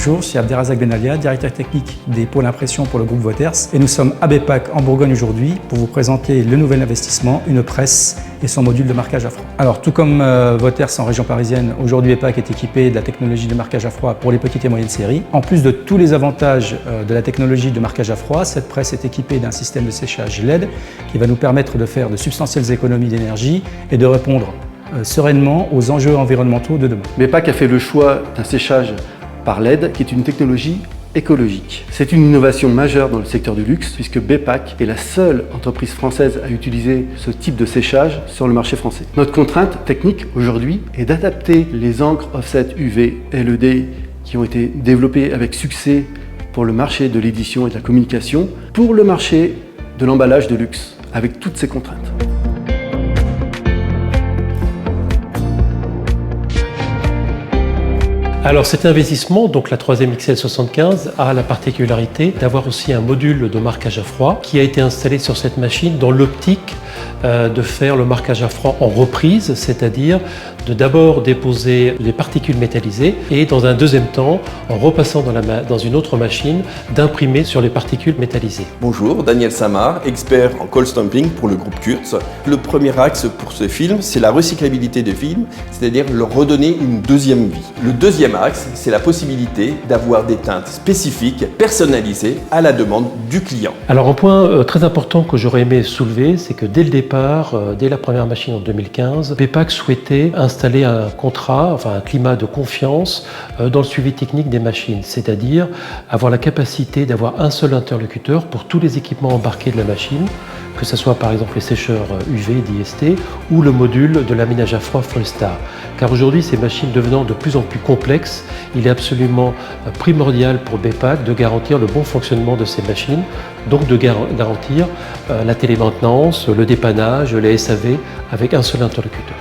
Bonjour, je suis Abderrazak Benalia, directeur technique des pôles impression pour le groupe Waters et nous sommes à BEPAC en Bourgogne aujourd'hui pour vous présenter le nouvel investissement, une presse et son module de marquage à froid. Alors tout comme Waters en région parisienne, aujourd'hui BEPAC est équipé de la technologie de marquage à froid pour les petites et moyennes séries. En plus de tous les avantages de la technologie de marquage à froid, cette presse est équipée d'un système de séchage LED qui va nous permettre de faire de substantielles économies d'énergie et de répondre sereinement aux enjeux environnementaux de demain. BEPAC a fait le choix d'un séchage par LED qui est une technologie écologique. C'est une innovation majeure dans le secteur du luxe puisque BEPAC est la seule entreprise française à utiliser ce type de séchage sur le marché français. Notre contrainte technique aujourd'hui est d'adapter les encres offset UV LED qui ont été développées avec succès pour le marché de l'édition et de la communication pour le marché de l'emballage de luxe avec toutes ces contraintes. Alors cet investissement, donc la 3e XL75, a la particularité d'avoir aussi un module de marquage à froid qui a été installé sur cette machine dans l'optique de faire le marquage à froid en reprise, c'est-à-dire de d'abord déposer les particules métallisées et dans un deuxième temps, en repassant dans une autre machine, d'imprimer sur les particules métallisées. Bonjour, Daniel Samar, expert en cold stamping pour le groupe Kurz. Le premier axe pour ce film, c'est la recyclabilité des films, c'est-à-dire leur redonner une deuxième vie. Le deuxième axe, c'est la possibilité d'avoir des teintes spécifiques, personnalisées à la demande du client. Alors un point très important que j'aurais aimé soulever, c'est que dès le départ, dès la première machine en 2015, BEPAC souhaitait installer un contrat, enfin un climat de confiance dans le suivi technique des machines, c'est-à-dire avoir la capacité d'avoir un seul interlocuteur pour tous les équipements embarqués de la machine, que ce soit par exemple les sécheurs UV d'IST ou le module de laminage à froid Fullstar. Car aujourd'hui, ces machines devenant de plus en plus complexes, il est absolument primordial pour BEPAC de garantir le bon fonctionnement de ces machines, donc de garantir la télémaintenance, le dépannage, les SAV avec un seul interlocuteur.